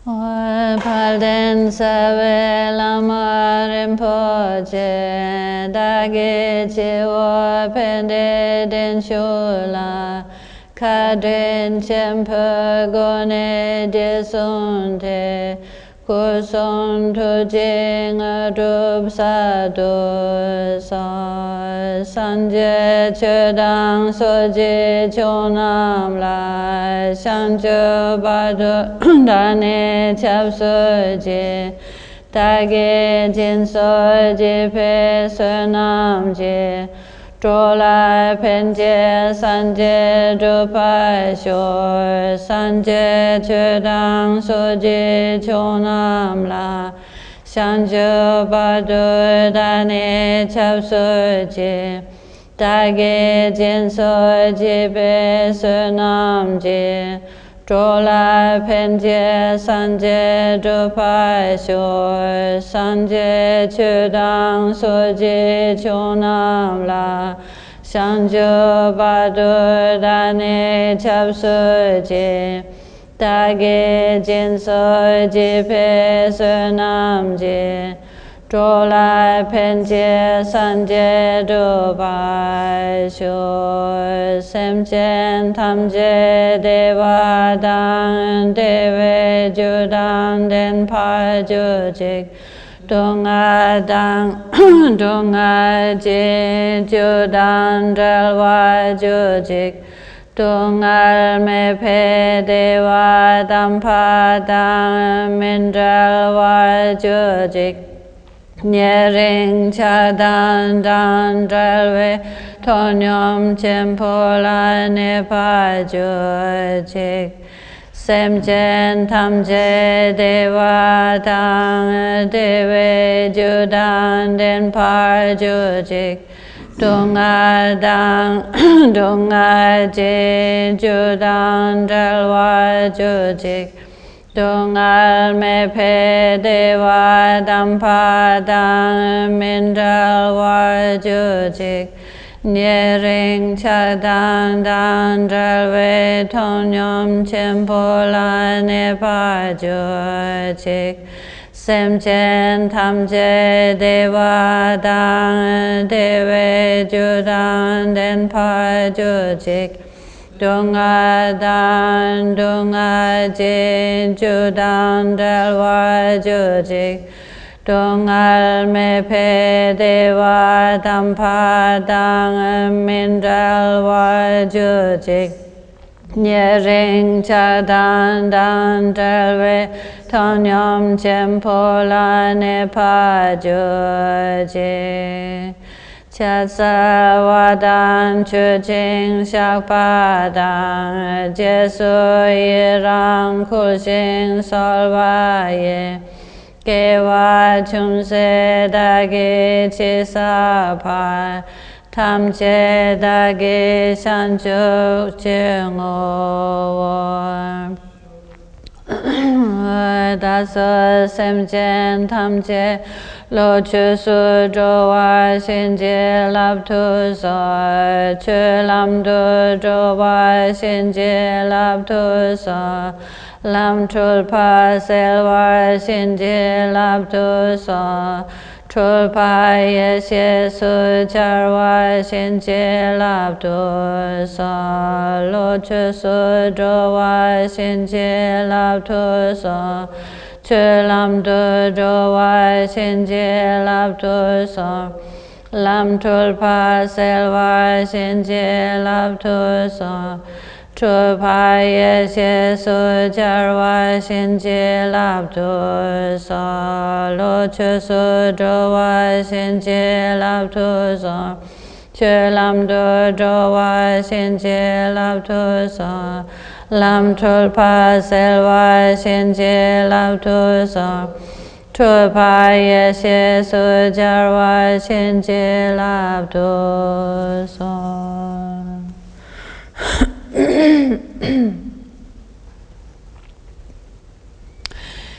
Palden Save Lama Rinpoche Dage Chiwa Pende Den Shula Kadrin Chempe Gone Desunte Kuson Tujing Adub Sadu Sa Sanje Chedang Soji Chonam La Shanju Badu Dane Chap Soji Dage Jin Soji Pe Sunam Ji Drola Penje Sanje Drupa Shor Sanje Chudang Soji Chonam La Shanju Badu Dane Chap Soji Dage Jin Soji Pe Sunam Ji Drola Penje Sanje Drupa Shor Sanje Chudang Soji Chonam La Shanju Badu Dane Chap Soji Dage Jin Soji Pe Sunam Ji Drola Penje Sanje Drupa Shor Semchen Tamje Deva Dang Deve Judang Den Pa Jujik Dunga Dang Dunga Ji Judang Dralwa Jujik Dungal Me Pe Deva Dampa Dang Mindralwa Jujik Nyering Chadan Dan Dralwe Tonyom Chempola Nepa Jujik Semchen Tamje Deva Dang Deve Judan Den Par Jujik Dunga Dang Dunga Je Judan Dralwa Jujik Dungal Me Pe Deva Dampa Dang Mindralwa Jujik Nyering Chadan Dan Dralwe Tonyom Chempola Nepa Jujik Semchen Tamje Deva Dang Deve Judan Den Pa Jujik Dunga Dan Dunga Je Judan Dralwa Jujik Dungal Me Pe Deva Dampa Dang Mindralwa Jujik Nyering Chadan Dan Dralwe Tonyom Chempola Nepa Jujik Chatsa Wadan Chujing Shakpadang Jesu Yirang Kulsing Solvaye Kewa Chumse Dagi Chisapa Tamche Dagi Shanchuk Chingo Daso Semchen Tamche Lo Chusu Drowa Shinji Labtu So Chulamdu Drowa Shinji Labtu So Lam Tulpa Selwa Shinji Labtu So Tulpa Yeshe Sucharwa Shinji Labtu So Lo Chusu Drowa Shinji Labtu So Chulam Du Drowa Shinji Labtu So Lam Tulpa Selwa Shinji Labtu So Tulpa Yeshe Sucharwa Shinji Labtu So Lo Chusu Drowa Shinji Labtu So Chulam Du Drowa Shinji Labtu So Lam Tulpa Selwa Shinji Labtu So Tulpa Yeshe Sucharwa Shinji Labtu So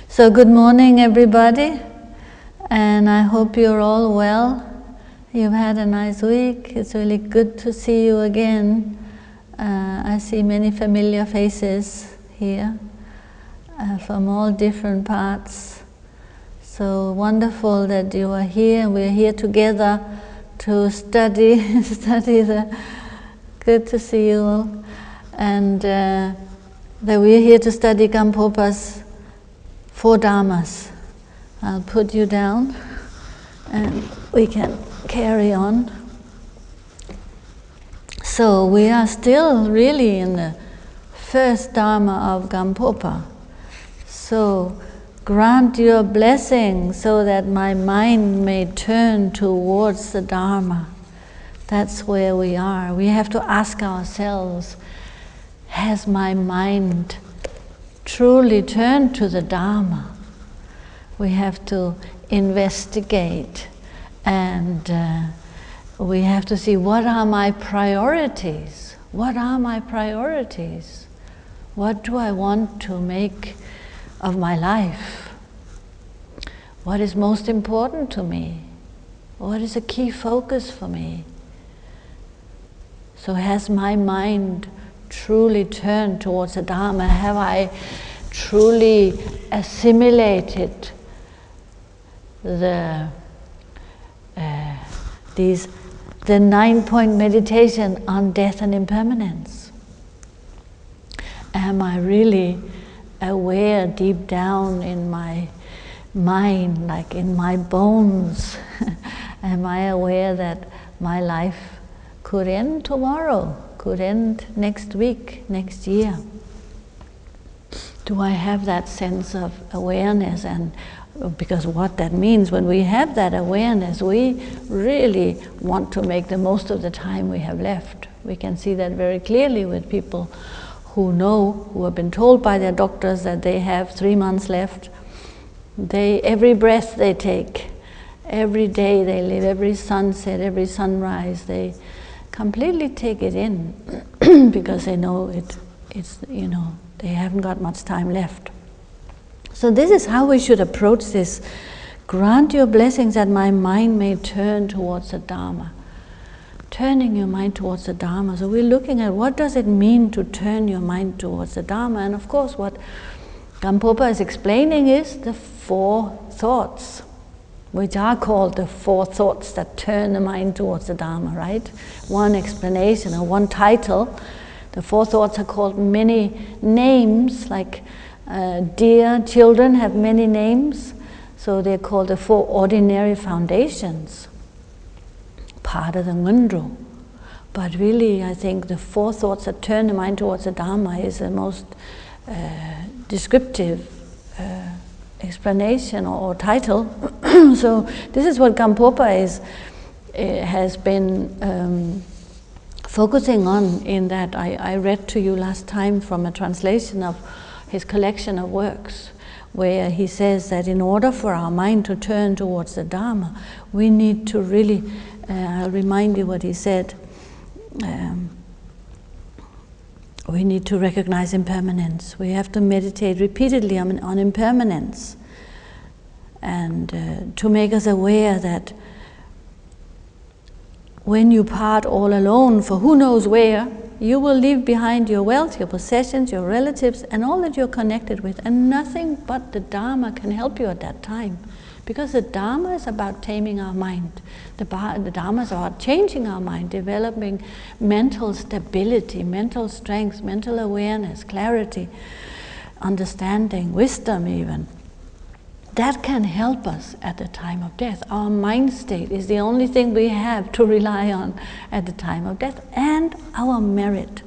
So good morning everybody, and I hope you're all well. You've had a nice week. It's really good to see you again. I see many familiar faces here. from all different parts. So wonderful that you are here. We're here together to study, good to see you all. And that we're here to study Gampopa's 4 Dharmas. I'll put you down and we can carry on. So we are still really in the first Dharma of Gampopa. So grant your blessing so that my mind may turn towards the Dharma. That's where we are. We have to ask ourselves, has my mind truly turned to the Dharma? We have to investigate, and we have to see, what are my priorities? What are my priorities? What do I want to make of my life? What is most important to me? What is a key focus for me? So has my mind truly turned towards the Dharma? Have I truly assimilated the 9-point meditation on death and impermanence? Am I really aware deep down in my mind, like in my bones? Am I aware that my life could end tomorrow, could end next week, next year? Do I have that sense of awareness? And because what that means, when we have that awareness, we really want to make the most of the time we have left. We can see that very clearly with people who know, who have been told by their doctors that they have 3 months left. Every breath they take, every day they live, every sunset, every sunrise, they completely take it in because they know they haven't got much time left. So this is how we should approach this. Grant your blessings that my mind may turn towards the Dharma. Turning your mind towards the Dharma. So we're looking at, what does it mean to turn your mind towards the Dharma? And of course what Gampopa is explaining is the 4 thoughts, which are called the 4 thoughts that turn the mind towards the Dharma, right? One explanation or one title. The 4 thoughts are called many names, like dear children have many names, so they're called the 4 ordinary foundations, part of the Ngundro. But really, I think the 4 thoughts that turn the mind towards the Dharma is the most descriptive explanation or title. So this is what Gampopa has been focusing on, in that I read to you last time from a translation of his collection of works, where he says that in order for our mind to turn towards the Dharma, we need to really, I'll remind you what he said, we need to recognize impermanence. We have to meditate repeatedly on impermanence, and to make us aware that when you part all alone for who knows where, you will leave behind your wealth, your possessions, your relatives, and all that you're connected with, and nothing but the Dharma can help you at that time. Because the Dharma is about taming our mind. The Dharma is about changing our mind, developing mental stability, mental strength, mental awareness, clarity, understanding, wisdom even. That can help us at the time of death. Our mind state is the only thing we have to rely on at the time of death, and our merit.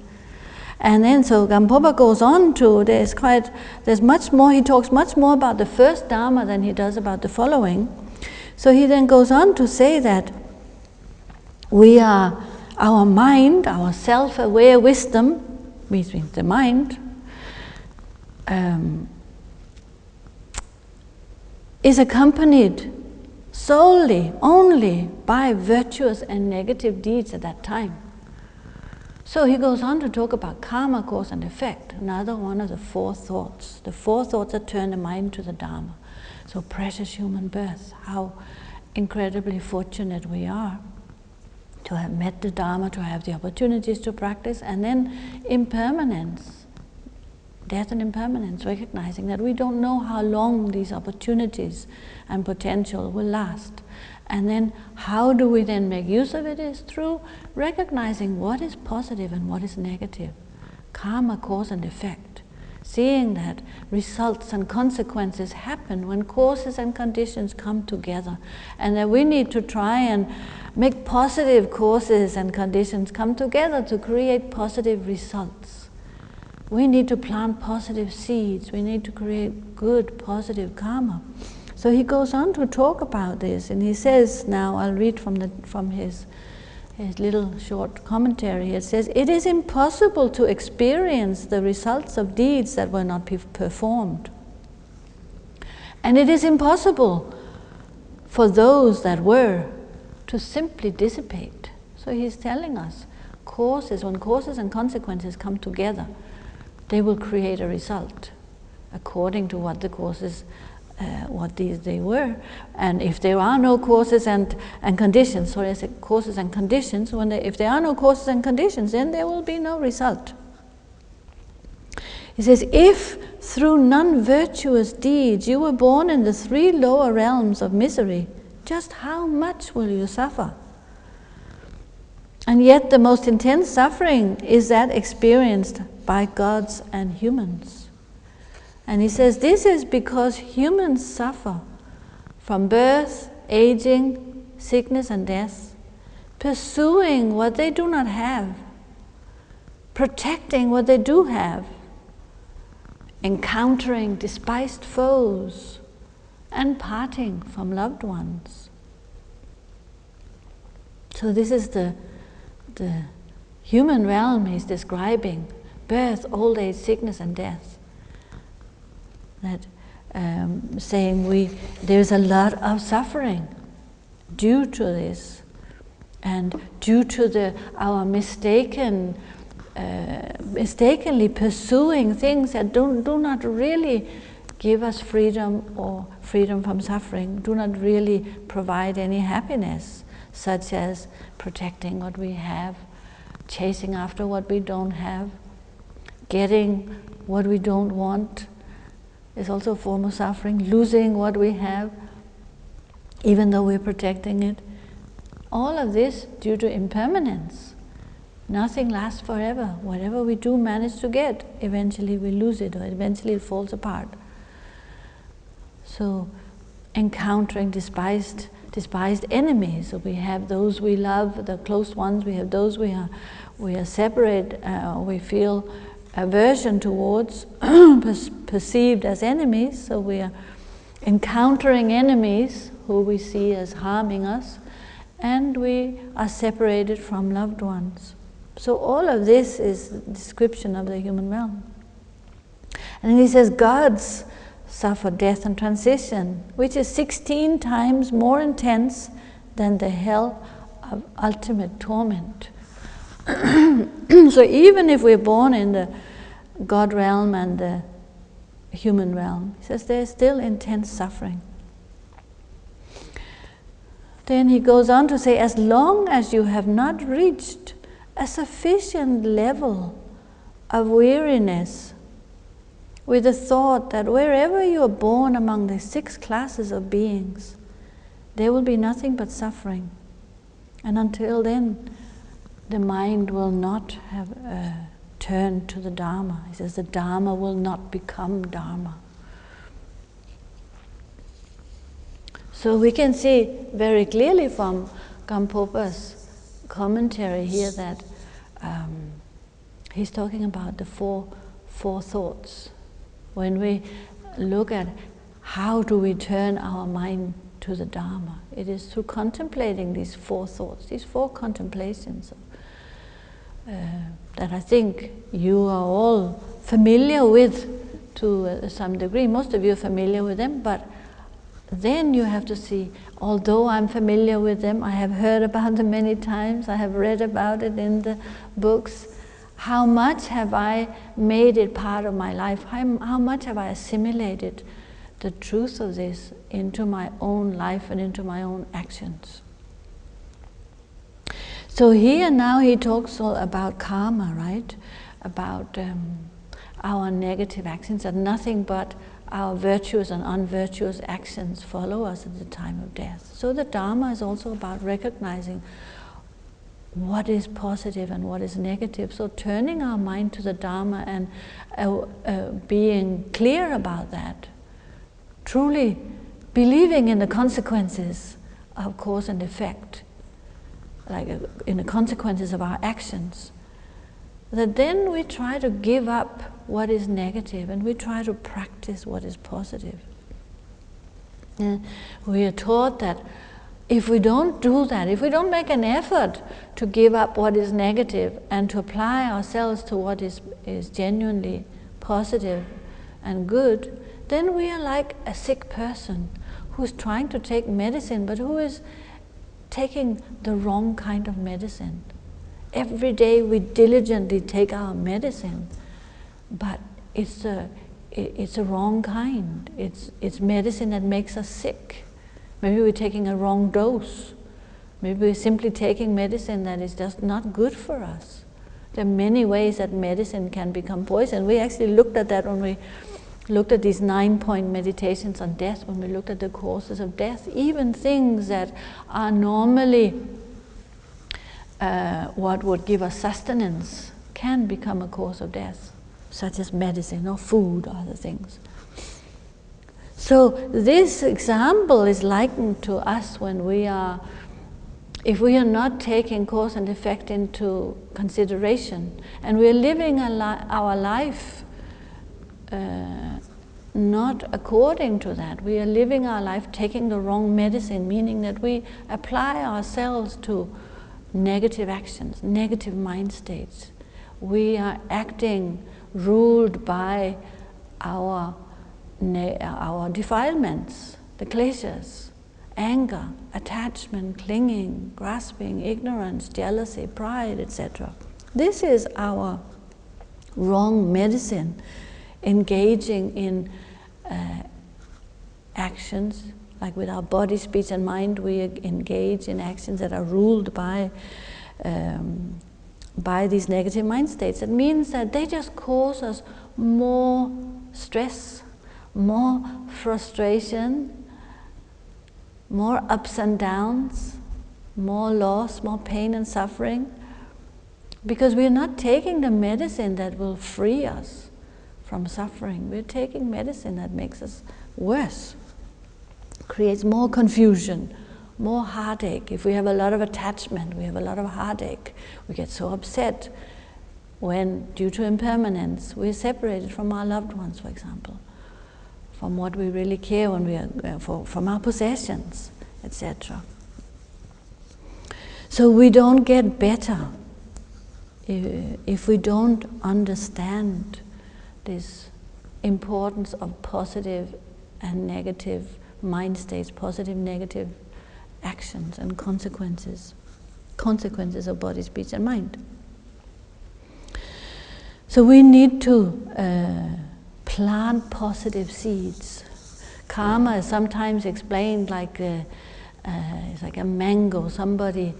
And then so Gampopa goes on to, there's much more, he talks much more about the first Dharma than he does about the following. So he then goes on to say that we are, our mind, our self-aware wisdom, means the mind, is accompanied solely, only by virtuous and negative deeds at that time. So he goes on to talk about karma, cause and effect, another one of the 4 thoughts. The 4 thoughts that turn the mind to the Dharma. So precious human birth, how incredibly fortunate we are to have met the Dharma, to have the opportunities to practice, and then impermanence, Death and impermanence, recognizing that we don't know how long these opportunities and potential will last. And then how do we then make use of it is through recognizing what is positive and what is negative. Karma, cause and effect. Seeing that results and consequences happen when causes and conditions come together. And that we need to try and make positive causes and conditions come together to create positive results. We need to plant positive seeds. We need to create good, positive karma. So he goes on to talk about this, and he says, now I'll read from his little short commentary. It says, "It is impossible to experience the results of deeds that were not performed. And it is impossible for those that were to simply dissipate." So he's telling us, when causes and consequences come together, they will create a result according to what the causes, they were. And if there are no causes and conditions, sorry, I said causes and conditions, if there are no causes and conditions, then there will be no result. He says, "If through non-virtuous deeds you were born in the 3 lower realms of misery, just how much will you suffer? And yet the most intense suffering is that experienced by gods and humans." And he says this is because humans suffer from birth, aging, sickness and death, pursuing what they do not have, protecting what they do have, encountering despised foes, and parting from loved ones. So this is the human realm he's describing: birth, old age, sickness and death. That saying there's a lot of suffering due to this, and due to our mistakenly pursuing things that do not really give us freedom or freedom from suffering, do not really provide any happiness, such as protecting what we have, chasing after what we don't have, getting what we don't want is also a form of suffering, losing what we have, even though we're protecting it. All of this due to impermanence. Nothing lasts forever. Whatever we do manage to get, eventually we lose it, or eventually it falls apart. So, encountering despised enemies. So we have those we love, the close ones. We have those we are separate. We feel aversion towards, perceived as enemies. So we are encountering enemies who we see as harming us, and we are separated from loved ones. So all of this is a description of the human realm. And then he says, gods suffer death and transition, which is 16 times more intense than the hell of ultimate torment. So even if we're born in the God realm and the human realm, he says there's still intense suffering. Then he goes on to say, as long as you have not reached a sufficient level of weariness with the thought that wherever you are born among the 6 classes of beings, there will be nothing but suffering. And until then, the mind will not have turned to the Dharma. He says the Dharma will not become Dharma. So we can see very clearly from Gampopa's commentary here that he's talking about the four thoughts. When we look at how do we turn our mind to the Dharma, it is through contemplating these 4 thoughts, these 4 contemplations that I think you are all familiar with to some degree. Most of you are familiar with them, but then you have to see, although I'm familiar with them, I have heard about them many times, I have read about it in the books, how much have I made it part of my life? How much have I assimilated the truth of this into my own life and into my own actions? So here now he talks all about karma, right? About our negative actions, that nothing but our virtuous and unvirtuous actions follow us at the time of death. So the Dharma is also about recognizing what is positive and what is negative. So turning our mind to the Dharma and being clear about that, truly believing in the consequences of cause and effect, like in the consequences of our actions, that then we try to give up what is negative and we try to practice what is positive. And we are taught that if we don't do that, if we don't make an effort to give up what is negative and to apply ourselves to what is genuinely positive and good, then we are like a sick person who's trying to take medicine, but who is taking the wrong kind of medicine. Every day we diligently take our medicine, but it's a wrong kind. It's medicine that makes us sick. Maybe we're taking a wrong dose. Maybe we're simply taking medicine that is just not good for us. There are many ways that medicine can become poison. We actually looked at that when we looked at these 9-point meditations on death, when we looked at the causes of death. Even things that are normally what would give us sustenance can become a cause of death, such as medicine or food or other things. So this example is likened to us when we are, if we are not taking cause and effect into consideration, and we are living our life not according to that. We are living our life taking the wrong medicine, meaning that we apply ourselves to negative actions, negative mind states. We are acting ruled by our defilements, the kleshas, anger, attachment, clinging, grasping, ignorance, jealousy, pride, etc. This is our wrong medicine, engaging in actions, like with our body, speech and mind, we engage in actions that are ruled by these negative mind states. It means that they just cause us more stress, more frustration, more ups and downs, more loss, more pain and suffering, because we're not taking the medicine that will free us from suffering. We're taking medicine that makes us worse, creates more confusion, more heartache. If we have a lot of attachment, we have a lot of heartache. We get so upset when, due to impermanence, we're separated from our loved ones, for example, from what we really care when we are, from our possessions, etc. So we don't get better if we don't understand this importance of positive and negative mind states, positive, negative actions and consequences of body, speech and mind. So we need to plant positive seeds. Karma is sometimes explained like it's like a mango. Somebody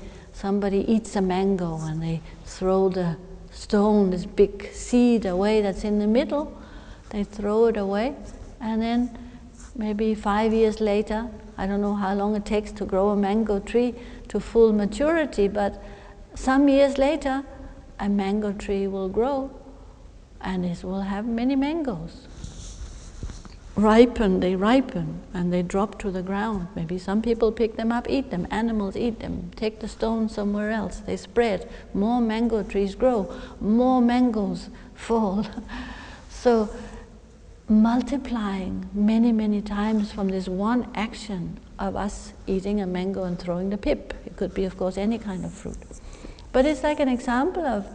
eats a mango and they throw the stone, this big seed away that's in the middle. They throw it away, and then maybe 5 years later, I don't know how long it takes to grow a mango tree to full maturity, but some years later a mango tree will grow and it will have many mangoes. They ripen and they drop to the ground. Maybe some people pick them up, eat them, animals eat them, take the stones somewhere else. They spread, more mango trees grow, more mangoes fall. So multiplying many times from this one action of us eating a mango and throwing the pip. It could be, of course, any kind of fruit. But it's like an example of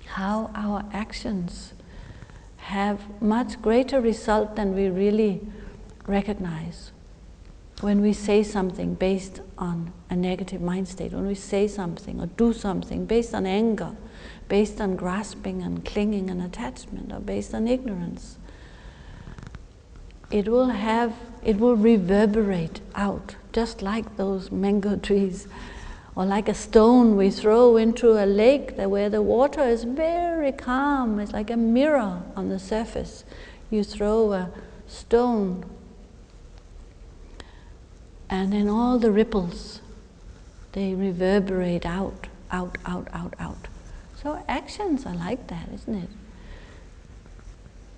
how our actions have much greater result than we really recognize. When we say something based on a negative mind state, when we say something or do something based on anger, based on grasping and clinging and attachment, or based on ignorance, it will reverberate out, just like those mango trees Or like a stone we throw into a lake where the water is very calm. It's like a mirror on the surface. You throw a stone, and then all the ripples, they reverberate out. So actions are like that, isn't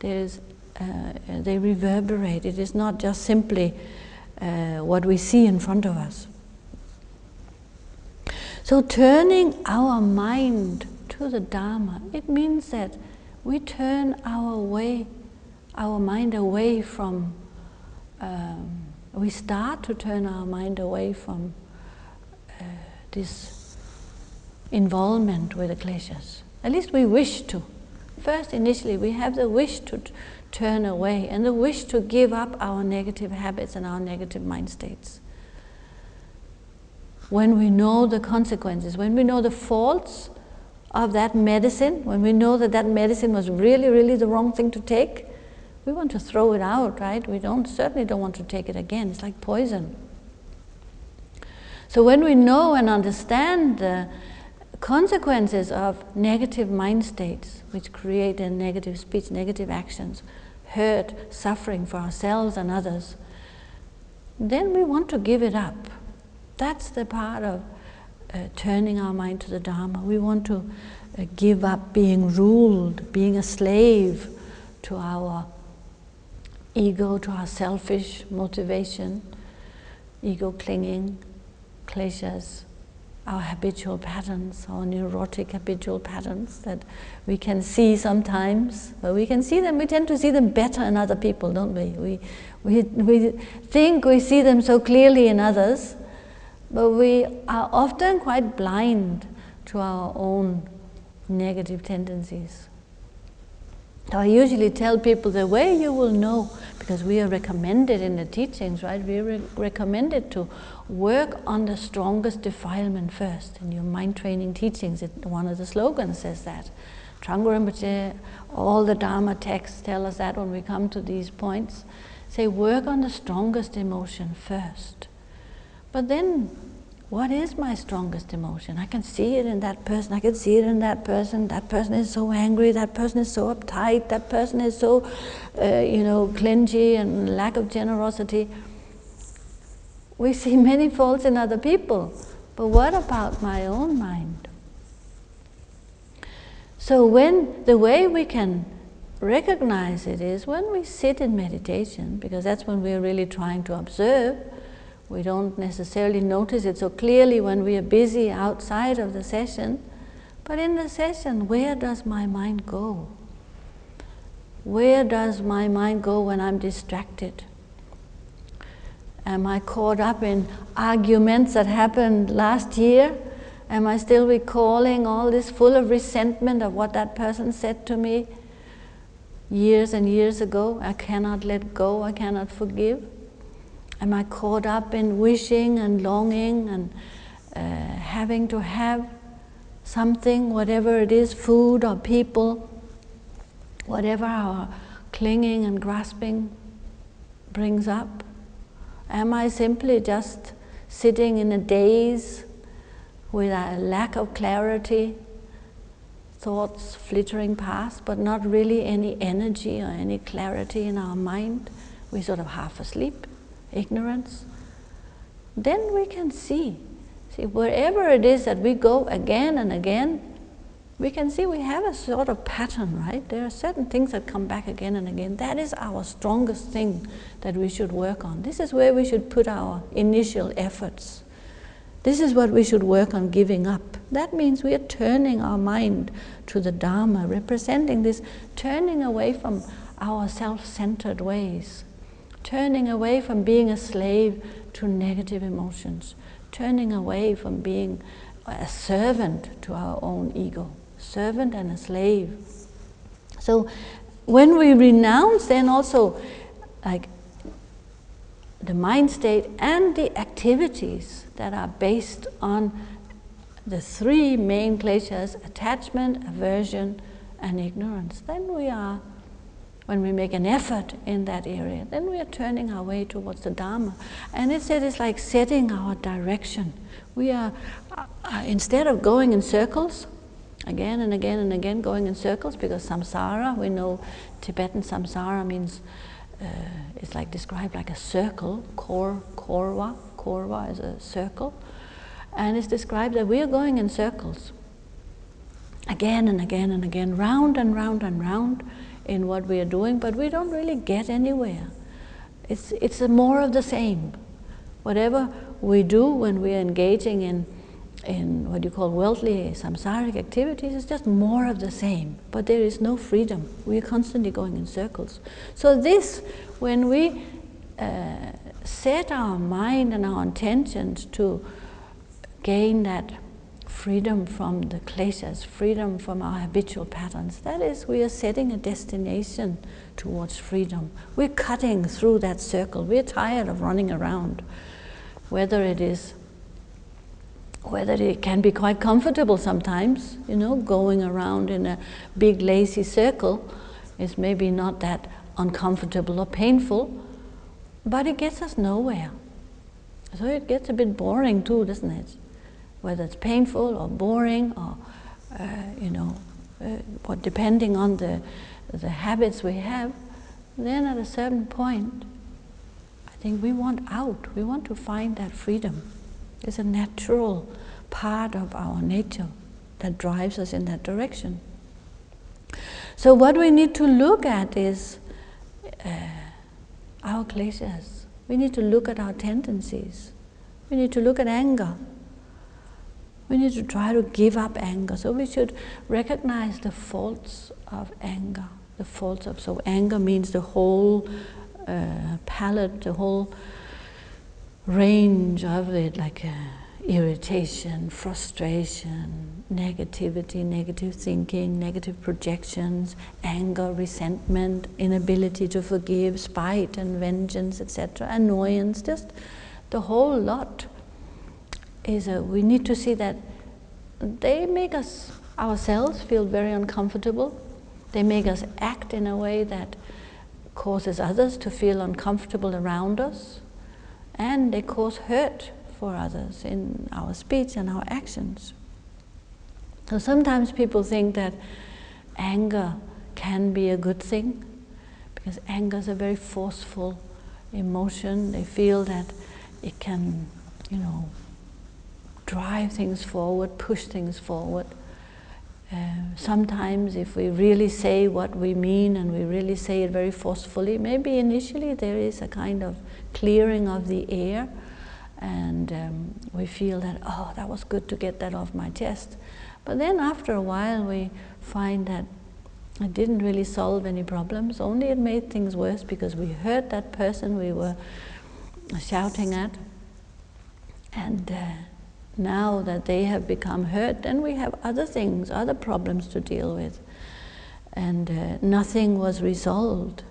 it? They reverberate. It is not just simply what we see in front of us. So turning our mind to the Dharma, it means that we turn our mind away from, we start to turn our mind away from this involvement with the kleshas. At least we wish to. First, initially, we have the wish to turn away and the wish to give up our negative habits and our negative mind states. When we know the consequences, when we know the faults of that medicine, when we know that that medicine was really, really the wrong thing to take, we want to throw it out, right? We certainly don't want to take it again. It's like poison. So when we know and understand the consequences of negative mind states, which create a negative speech, negative actions, hurt, suffering for ourselves and others, then we want to give it up. That's the part of turning our mind to the Dharma. We want to give up being ruled, being a slave to our ego, to our selfish motivation, ego clinging, kleshas, our habitual patterns, our neurotic habitual patterns that we can see sometimes. But we can see them, we tend to see them better in other people, don't we? We think we see them so clearly in others, but we are often quite blind to our own negative tendencies. So I usually tell people the way you will know, because we are recommended in the teachings, right? We are recommended to work on the strongest defilement first. In your mind training teachings, one of the slogans says that. Trungpa Rinpoche, all the Dharma texts tell us that when we come to these points. Say, work on the strongest emotion first. But then, what is my strongest emotion? I can see it in that person, I can see it in that person. That person is so angry, that person is so uptight, that person is so, clingy and lack of generosity. We see many faults in other people, but what about my own mind? So the way we can recognize it is when we sit in meditation, because that's when we're really trying to observe. We don't necessarily notice it so clearly when we are busy outside of the session, but in the session, where does my mind go? Where does my mind go when I'm distracted? Am I caught up in arguments that happened last year? Am I still recalling all this full of resentment of what that person said to me years and years ago? I cannot let go, I cannot forgive. Am I caught up in wishing and longing and having to have something, whatever it is, food or people, whatever our clinging and grasping brings up? Am I simply just sitting in a daze with a lack of clarity, thoughts flittering past, but not really any energy or any clarity in our mind? We're sort of half asleep. Ignorance, then we can see wherever it is that we go again and again, we can see we have a sort of pattern, right? There are certain things that come back again and again. That is our strongest thing that we should work on. This is where we should put our initial efforts. This is what we should work on giving up. That means we are turning our mind to the Dharma, representing this turning away from our self-centered ways, turning away from being a slave to negative emotions, turning away from being a servant to our own ego, servant and a slave. So when we renounce, then also like the mind state and the activities that are based on the three main kleshas, attachment, aversion, and ignorance, then we are when we make an effort in that area, then we are turning our way towards the Dharma. And it said it's like setting our direction. We are, instead of going in circles, again and again and again, going in circles, because samsara, we know Tibetan samsara means, it's like described like a circle, korwa is a circle, and it's described that we are going in circles, again and again and again, round and round and round in what we are doing, but we don't really get anywhere. It's more of the same. Whatever we do when we are engaging in what you call worldly samsaric activities is just more of the same, but there is no freedom. We are constantly going in circles. So this, when we set our mind and our intentions to gain that freedom from the kleshas, freedom from our habitual patterns, that is, we are setting a destination towards freedom. We're cutting through that circle. We're tired of running around. Whether it can be quite comfortable sometimes, going around in a big lazy circle is maybe not that uncomfortable or painful, but it gets us nowhere. So it gets a bit boring too, doesn't it? Whether it's painful or boring or, depending on the habits we have, then at a certain point, I think we want out. We want to find that freedom. It's a natural part of our nature that drives us in that direction. So what we need to look at is our kleshas. We need to look at our tendencies. We need to look at anger. We need to try to give up anger. So we should recognize the faults of anger. So anger means the whole palette, the whole range of it, like irritation, frustration, negativity, negative thinking, negative projections, anger, resentment, inability to forgive, spite and vengeance, etc., annoyance, just the whole lot. We need to see that they make us ourselves feel very uncomfortable. They make us act in a way that causes others to feel uncomfortable around us, and they cause hurt for others in our speech and our actions. So sometimes people think that anger can be a good thing, because anger is a very forceful emotion. They feel that it can, drive things forward, push things forward. Sometimes if we really say what we mean and we really say it very forcefully, maybe initially there is a kind of clearing of the air, and we feel that, oh, that was good to get that off my chest. But then after a while we find that it didn't really solve any problems, only it made things worse, because we hurt that person we were shouting at, and now that they have become hurt, then we have other things, other problems to deal with, and nothing was resolved.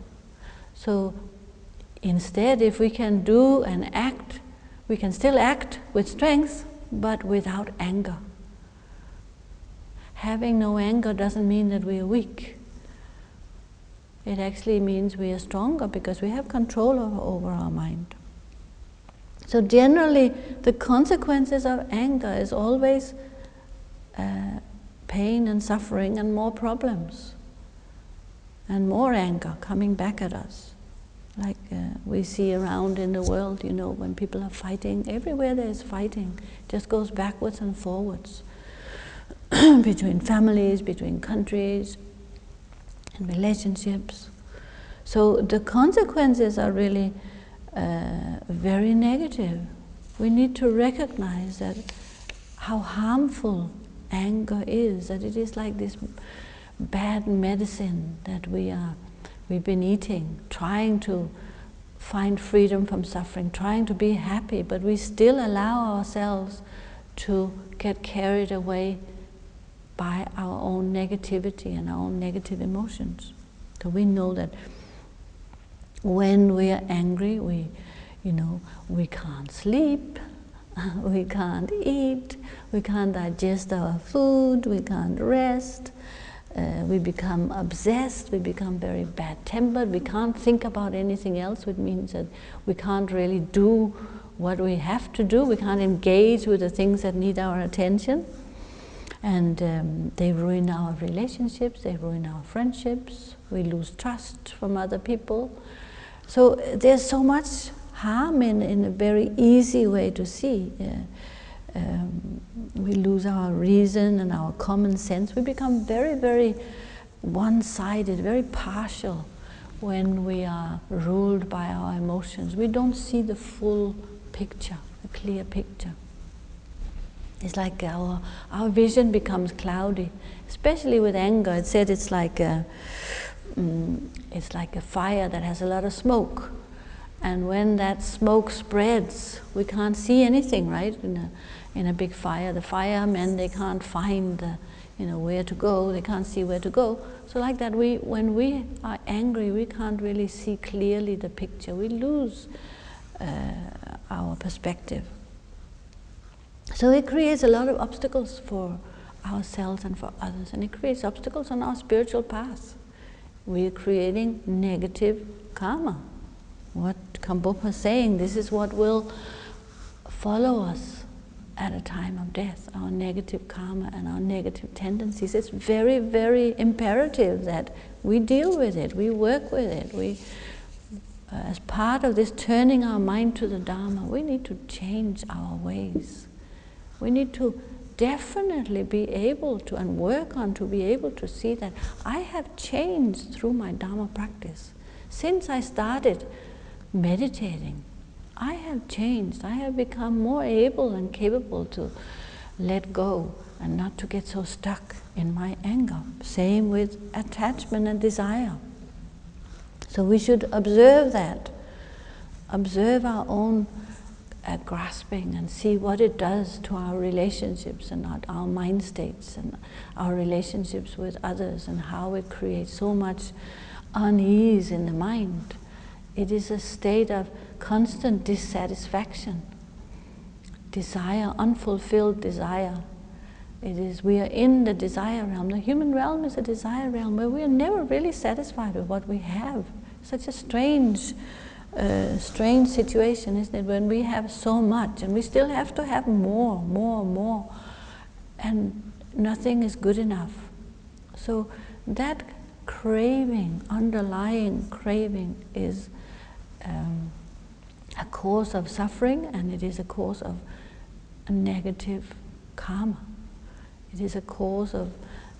So instead, if we can do and act, we can still act with strength, but without anger. Having no anger doesn't mean that we are weak. It actually means we are stronger, because we have control over our mind. So generally, the consequences of anger is always pain and suffering and more problems and more anger coming back at us. Like we see around in the world, when people are fighting, everywhere there is fighting, it just goes backwards and forwards between families, between countries, and relationships. So the consequences are really very negative. We need to recognize that how harmful anger is, that it is like this bad medicine that we've been eating, trying to find freedom from suffering, trying to be happy, but we still allow ourselves to get carried away by our own negativity and our own negative emotions. So we know that when we are angry, we can't sleep, we can't eat, we can't digest our food, we can't rest, We become obsessed, we become very bad-tempered, we can't think about anything else, which means that we can't really do what we have to do, we can't engage with the things that need our attention. And they ruin our relationships, they ruin our friendships, we lose trust from other people. So there's so much harm in a very easy way to see. We lose our reason and our common sense. We become very, very one-sided, very partial when we are ruled by our emotions. We don't see the full picture, a clear picture. It's like our vision becomes cloudy, especially with anger. It said it's like a fire that has a lot of smoke. And when that smoke spreads, we can't see anything, right? In a big fire, the firemen, they can't find where to go, they can't see where to go. So like that, when we are angry, we can't really see clearly the picture. We lose our perspective. So it creates a lot of obstacles for ourselves and for others, and it creates obstacles on our spiritual path. We're creating negative karma. What Gampopa is saying, this is what will follow us at a time of death, our negative karma and our negative tendencies. It's very, very imperative that we deal with it, we work with it. As part of this turning our mind to the Dharma, we need to change our ways. We need to definitely be able to, and work on to be able to see that I have changed through my Dharma practice. Since I started meditating, I have changed. I have become more able and capable to let go and not to get so stuck in my anger. Same with attachment and desire. So we should observe that. Observe our own grasping and see what it does to our relationships and our mind states and our relationships with others, and how it creates so much unease in the mind. It is a state of constant dissatisfaction, desire, unfulfilled desire. We are in the desire realm. The human realm is a desire realm where we are never really satisfied with what we have. Such a strange situation, isn't it? When we have so much and we still have to have more, and nothing is good enough. So that craving, underlying craving, is a cause of suffering, and it is a cause of a negative karma. It is a cause of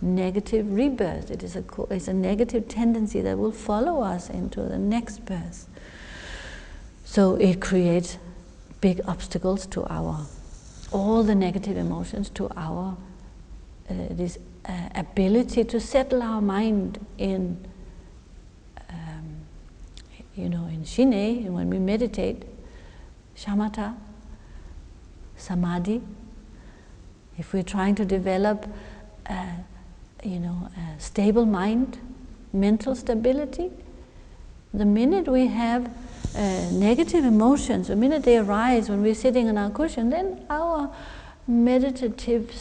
negative rebirth. It is it's a negative tendency that will follow us into the next birth. So it creates big obstacles to all the negative emotions, to our this ability to settle our mind in in Shine, when we meditate, shamatha, samadhi. If we're trying to develop a stable mind, mental stability, the minute we have negative emotions, the minute they arise when we're sitting on our cushion, then our meditative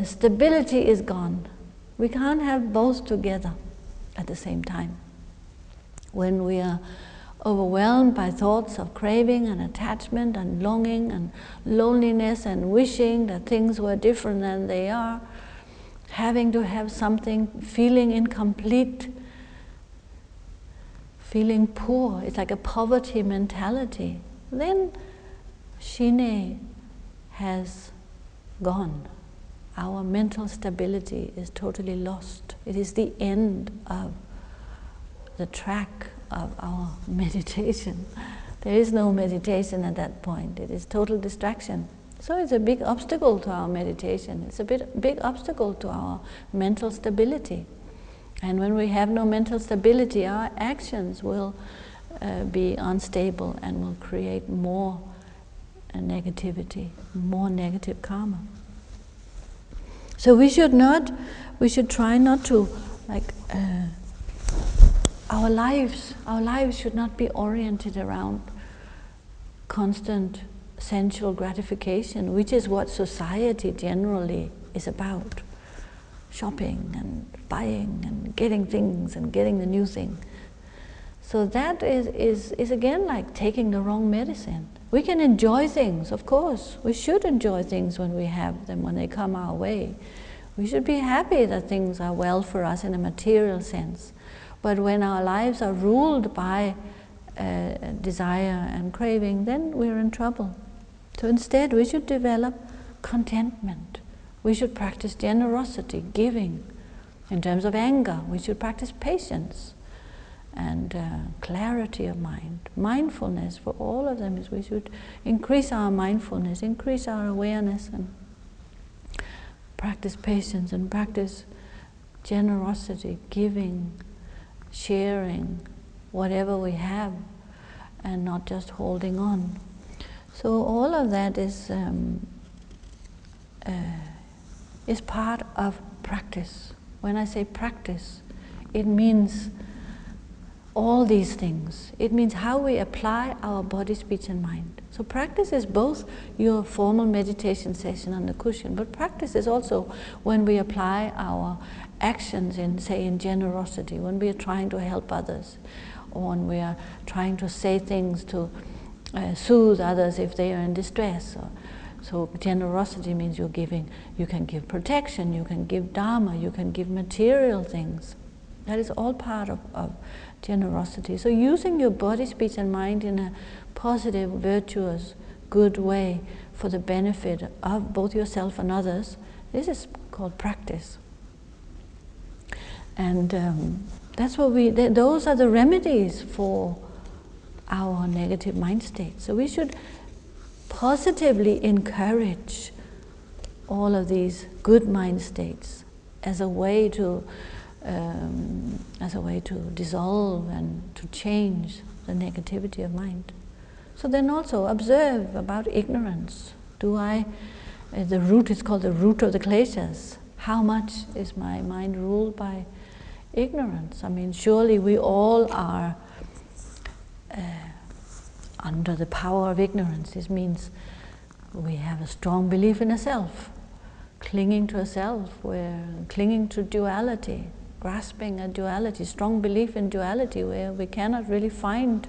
stability is gone. We can't have both together at the same time. When we are overwhelmed by thoughts of craving and attachment and longing and loneliness and wishing that things were different than they are, having to have something, feeling incomplete, feeling poor, it's like a poverty mentality, then Shine has gone. Our mental stability is totally lost. It is the end of the track of our meditation. There is no meditation at that point. It is total distraction. So it's a big obstacle to our meditation. It's a big obstacle to our mental stability. And when we have no mental stability, our actions will be unstable and will create more negativity, more negative karma. So we should try not to, our lives should not be oriented around constant sensual gratification, which is what society generally is about. shopping and buying and getting things and getting the new thing. So that is again like taking the wrong medicine. We can enjoy things, of course. We should enjoy things when we have them, when they come our way. We should be happy that things are well for us in a material sense. But when our lives are ruled by desire and craving, then we're in trouble. So instead, we should develop contentment. We should practice generosity, giving. In terms of anger, we should practice patience and clarity of mind. Mindfulness, for all of them, is we should increase our mindfulness, increase our awareness, and practice patience and practice generosity, giving, sharing whatever we have, and not just holding on. So all of that is part of practice. When I say practice, it means all these things. It means how we apply our body, speech, and mind. So practice is both your formal meditation session on the cushion, but practice is also when we apply our actions in, say, in generosity, when we are trying to help others, or when we are trying to say things to soothe others if they are in distress. So generosity means you're giving. You can give protection, you can give Dharma, you can give material things. That is all part of generosity. So using your body, speech, and mind in a positive, virtuous, good way for the benefit of both yourself and others, this is called practice. And that's what those are the remedies for our negative mind state. So we should positively encourage all of these good mind states as a way to dissolve and to change the negativity of mind. So then also observe about ignorance. The root is called the root of the kleshas. How much is my mind ruled by ignorance? I mean, surely we all are under the power of ignorance. This means we have a strong belief in a self, clinging to a self, we're clinging to duality, grasping a duality, strong belief in duality, where we cannot really find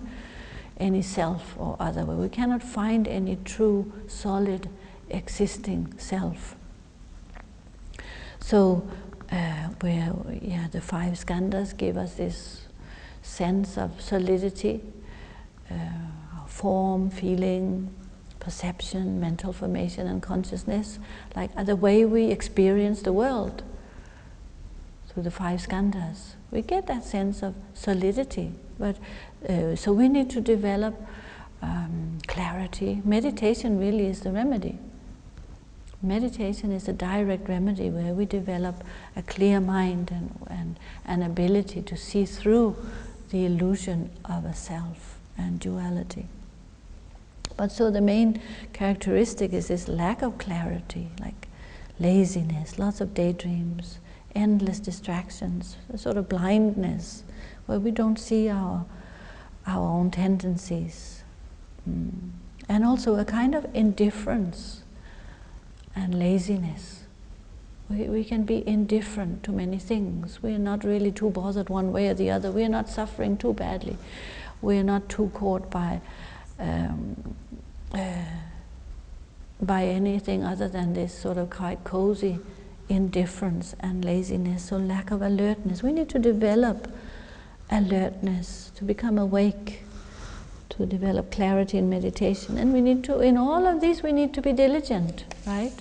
any self or other, where we cannot find any true, solid, existing self. So, the five skandhas give us this sense of solidity, form, feeling, perception, mental formation, and consciousness, like the way we experience the world through the five skandhas. We get that sense of solidity, but so we need to develop clarity. Meditation really is the remedy. Meditation is a direct remedy where we develop a clear mind and an ability to see through the illusion of a self and duality. But so the main characteristic is this lack of clarity, like laziness, lots of daydreams, endless distractions, a sort of blindness where we don't see our own tendencies. And also a kind of indifference and laziness. We can be indifferent to many things. We are not really too bothered one way or the other. We are not suffering too badly. We are not too caught by anything other than this sort of quite cozy indifference and laziness, so lack of alertness. We need to develop alertness, to become awake, to develop clarity in meditation. And we need to, in all of these, we need to be diligent, right?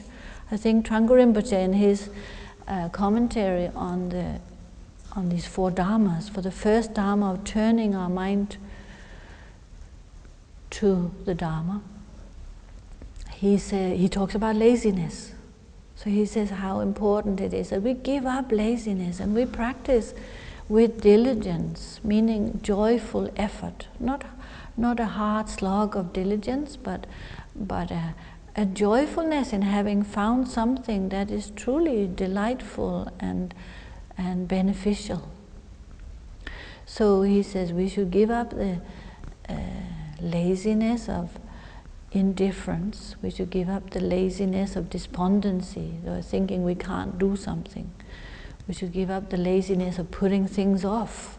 I think Trungpa Rinpoche in his commentary on these four dharmas, for the first dharma of turning our mind to the Dharma, he talks about laziness. So he says how important it is that we give up laziness and we practice with diligence, meaning joyful effort, not a hard slog of diligence, but a joyfulness in having found something that is truly delightful and beneficial. So he says we should give up the laziness of indifference, we should give up the laziness of despondency, or thinking we can't do something. We should give up the laziness of putting things off.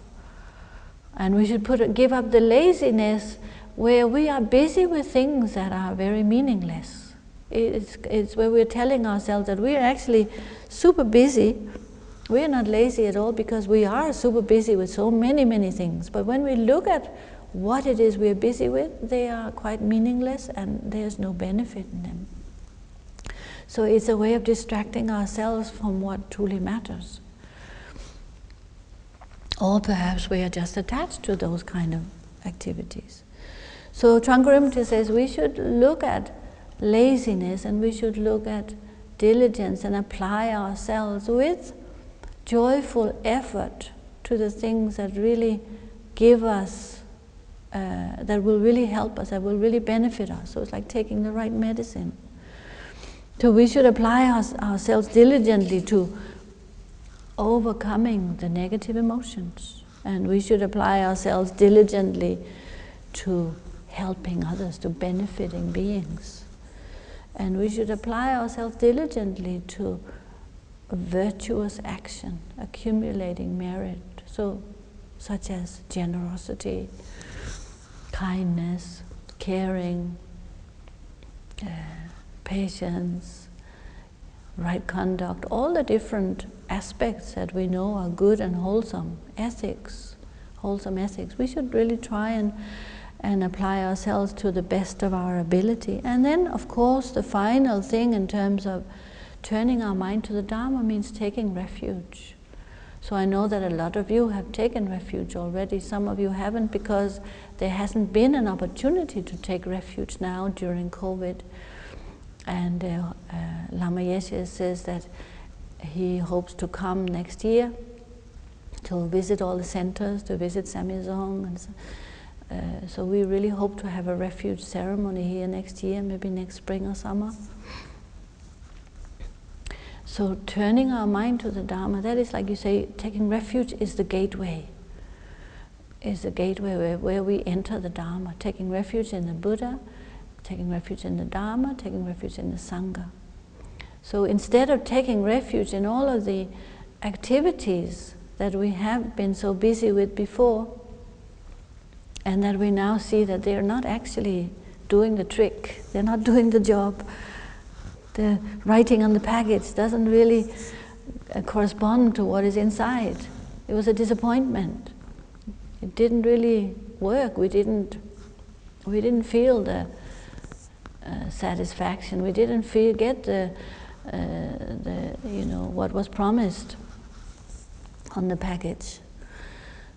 And we should give up the laziness where we are busy with things that are very meaningless. It's where we're telling ourselves that we are actually super busy. We are not lazy at all because we are super busy with so many things. But when we look at what it is we're busy with, they are quite meaningless and there's no benefit in them. So it's a way of distracting ourselves from what truly matters. Or perhaps we are just attached to those kind of activities. So Tranquility says we should look at laziness and we should look at diligence and apply ourselves with joyful effort to the things that really give us, that will really help us, that will really benefit us. So it's like taking the right medicine. So we should apply ourselves diligently to overcoming the negative emotions. And we should apply ourselves diligently to helping others, to benefiting beings. And we should apply ourselves diligently to virtuous action, accumulating merit, so such as generosity, kindness, caring, patience, right conduct, all the different aspects that we know are good and wholesome, ethics, wholesome ethics. We should really try and apply ourselves to the best of our ability. And then, of course, the final thing in terms of turning our mind to the Dharma means taking refuge. So I know that a lot of you have taken refuge already. Some of you haven't because there hasn't been an opportunity to take refuge now during COVID. And Lama Yeshe says that he hopes to come next year to visit all the centers, to visit Samye Dzong. And so we really hope to have a refuge ceremony here next year, maybe next spring or summer. So turning our mind to the Dharma, that is like you say, taking refuge is the gateway. Is the gateway where we enter the Dharma. Taking refuge in the Buddha, taking refuge in the Dharma, taking refuge in the Sangha. So instead of taking refuge in all of the activities that we have been so busy with before, and that we now see that they're not actually doing the trick, they're not doing the job. The writing on the package doesn't really correspond to what is inside. It was a disappointment. It didn't really work. We didn't feel the satisfaction. We didn't get the what was promised on the package.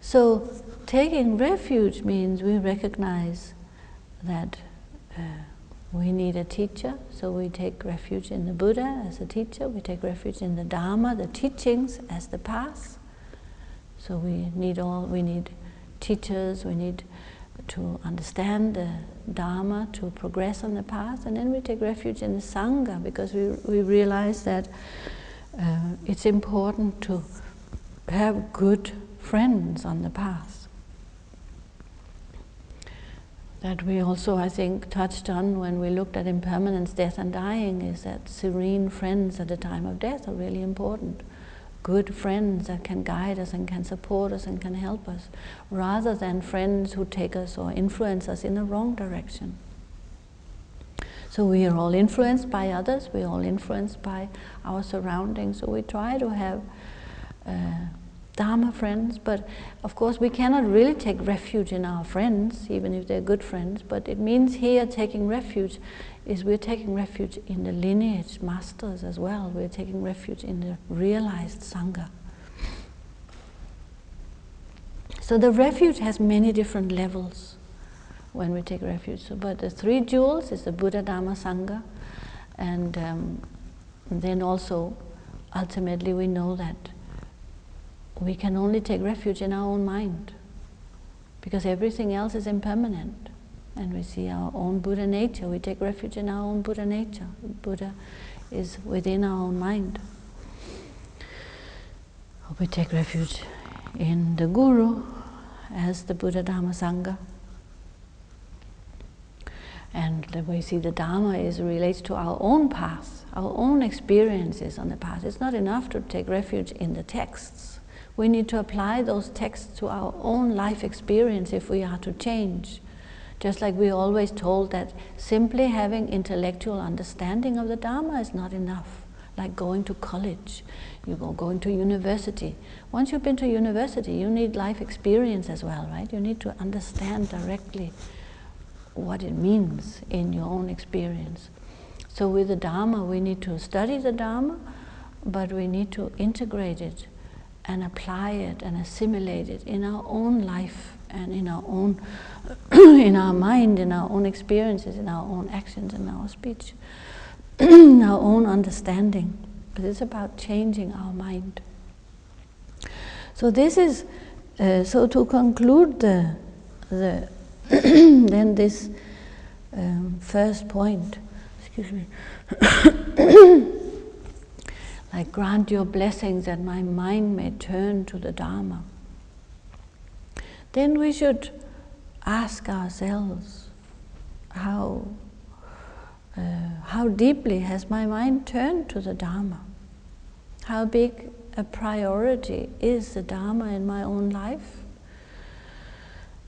So taking refuge means we recognize that we need a teacher, so we take refuge in the Buddha as a teacher, we take refuge in the Dharma, the teachings, as the path. So we need teachers, we need to understand the Dharma, to progress on the path, and then we take refuge in the Sangha, because we realize that it's important to have good friends on the path. That we also, I think, touched on when we looked at impermanence, death and dying, is that serene friends at the time of death are really important. Good friends that can guide us and can support us and can help us, rather than friends who take us or influence us in the wrong direction. So we are all influenced by others, we are all influenced by our surroundings, so we try to have Dharma friends, but of course we cannot really take refuge in our friends, even if they're good friends, but it means here taking refuge is we're taking refuge in the lineage masters as well, we're taking refuge in the realized Sangha. So the refuge has many different levels when we take refuge, but the three jewels is the Buddha, Dharma, Sangha, and then also ultimately we know that we can only take refuge in our own mind, because everything else is impermanent. And we see our own Buddha nature, we take refuge in our own Buddha nature. Buddha is within our own mind. We take refuge in the Guru as the Buddha, Dharma, Sangha. And the way we see the Dharma relates to our own path, our own experiences on the path. It's not enough to take refuge in the texts. We need to apply those texts to our own life experience if we are to change. Just like we always told that simply having intellectual understanding of the Dharma is not enough. Like going to college, going to university. Once you've been to university, you need life experience as well, right? You need to understand directly what it means in your own experience. So with the Dharma, we need to study the Dharma, but we need to integrate it and apply it and assimilate it in our own life and in our own, in our mind, in our own experiences, in our own actions, in our speech, our own understanding. But it's about changing our mind. So this is, so to conclude the then this first point, excuse me, like grant your blessings that my mind may turn to the Dharma. Then we should ask ourselves, how deeply has my mind turned to the Dharma? How big a priority is the Dharma in my own life?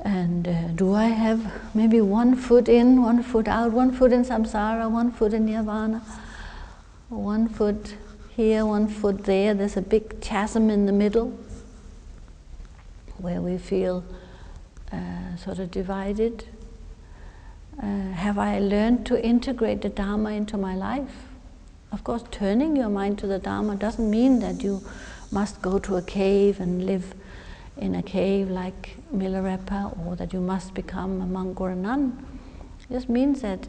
And do I have maybe one foot in, one foot out, one foot in samsara, one foot in nirvana, one foot here, one foot there? There's a big chasm in the middle where we feel sort of divided. Have I learned to integrate the Dharma into my life? Of course, turning your mind to the Dharma doesn't mean that you must go to a cave and live in a cave like Milarepa, or that you must become a monk or a nun. It just means that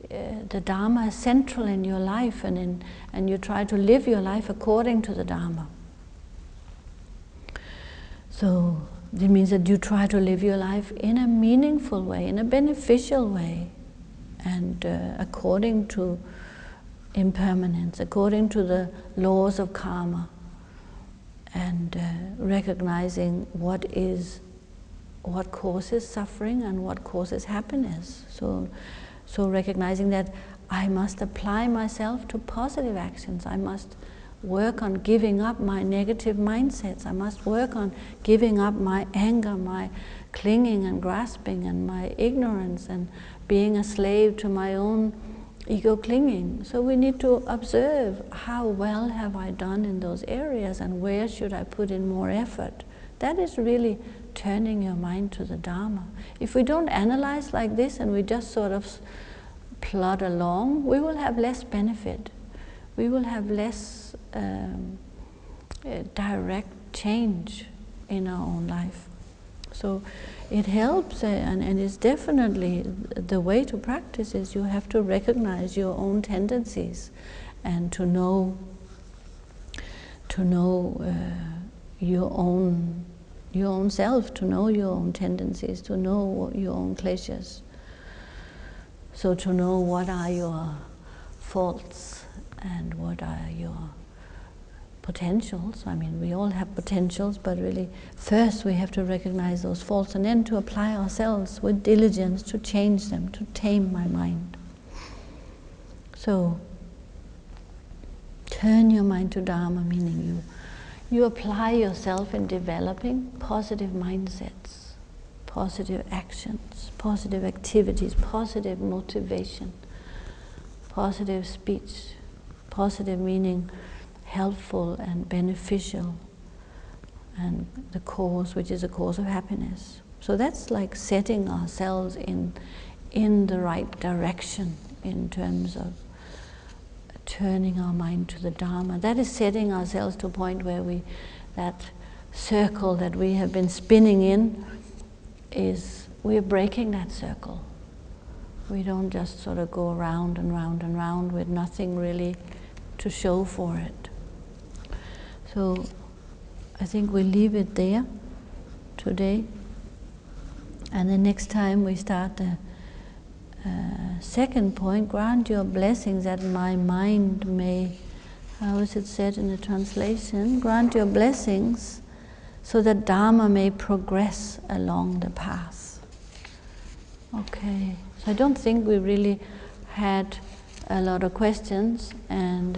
the Dharma is central in your life, and you try to live your life according to the Dharma. So it means that you try to live your life in a meaningful way, in a beneficial way, and according to impermanence, according to the laws of karma, and recognizing what causes suffering and what causes happiness. So recognizing that I must apply myself to positive actions. I must work on giving up my negative mindsets. I must work on giving up my anger, my clinging and grasping, and my ignorance, and being a slave to my own ego clinging. So we need to observe how well have I done in those areas, and where should I put in more effort. That is really turning your mind to the Dharma. If we don't analyze like this and we just sort of plod along, we will have less benefit. We will have less direct change in our own life. So it helps, and it's definitely the way to practice is you have to recognize your own tendencies and to know your own self, to know your own tendencies, to know your own kleshas. So to know what are your faults and what are your potentials. I mean, we all have potentials, but really first we have to recognize those faults, and then to apply ourselves with diligence to change them, to tame my mind. So turn your mind to Dharma, meaning you apply yourself in developing positive mindsets, positive actions, positive activities, positive motivation, positive speech, positive meaning helpful and beneficial, and the cause, which is a cause of happiness. So that's like setting ourselves in the right direction in terms of turning our mind to the Dharma. That is setting ourselves to a point where that circle that we have been spinning in, we're breaking that circle. We don't just sort of go around and round and round with nothing really to show for it. So I think we'll leave it there today. And the next time we start the second point, grant your blessings that my mind may, how is it said in the translation? Grant your blessings so that Dharma may progress along the path. Okay, So I don't think we really had a lot of questions, and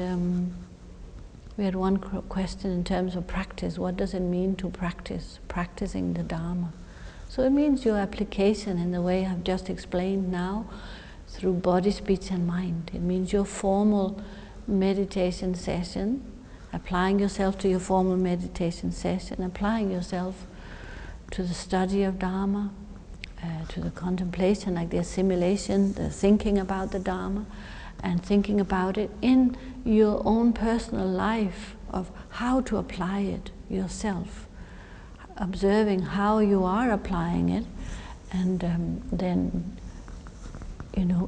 we had one question in terms of practice. What does it mean to practice, practicing the Dharma? So it means your application in the way I've just explained now, through body, speech and mind. It means your formal meditation session, applying yourself to your formal meditation session, applying yourself to the study of Dharma, to the contemplation, like the assimilation, the thinking about the Dharma, and thinking about it in your own personal life of how to apply it yourself, observing how you are applying it, and then,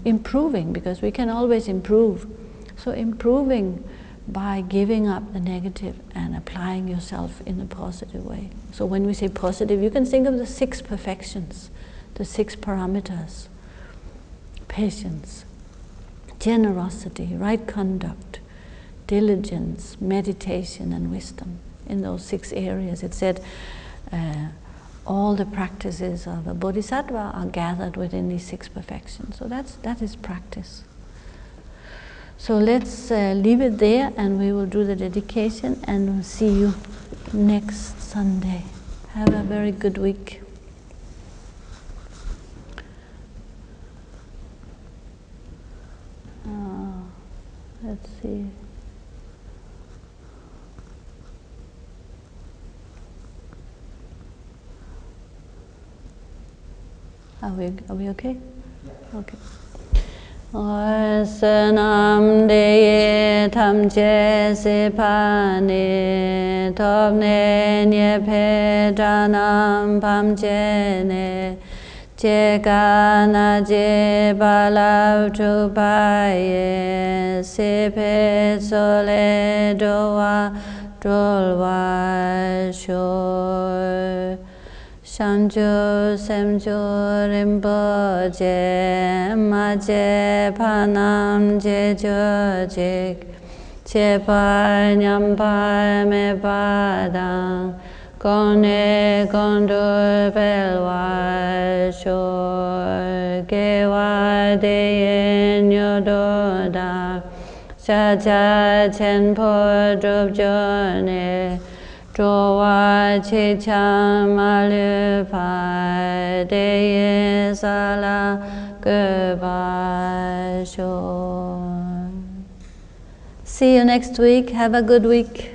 improving, because we can always improve. So improving by giving up the negative and applying yourself in a positive way. So when we say positive, you can think of the 6 perfections, the 6 parameters: patience, generosity, right conduct, diligence, meditation and wisdom. In those 6 areas, it said all the practices of a bodhisattva are gathered within these 6 perfections. So that is practice. So let's leave it there, and we will do the dedication, and we'll see you next Sunday. Have a very good week. Let's see. Are we okay? Okay. Sanam de tham che se pa ne top ne nye pe danam pam che ne che ka na je ba la tu pa ye se pe so le do wa dol wa sho Shamjo semjo rinpoche ma je panam je jo jik che pa nyam pa me pa dang kone kondo pelwa sho ke wa de yen yo do da cha cha chen po drup jo ne Jowa che cham alu pa de ye sala goodbye. See you next week. Have a good week.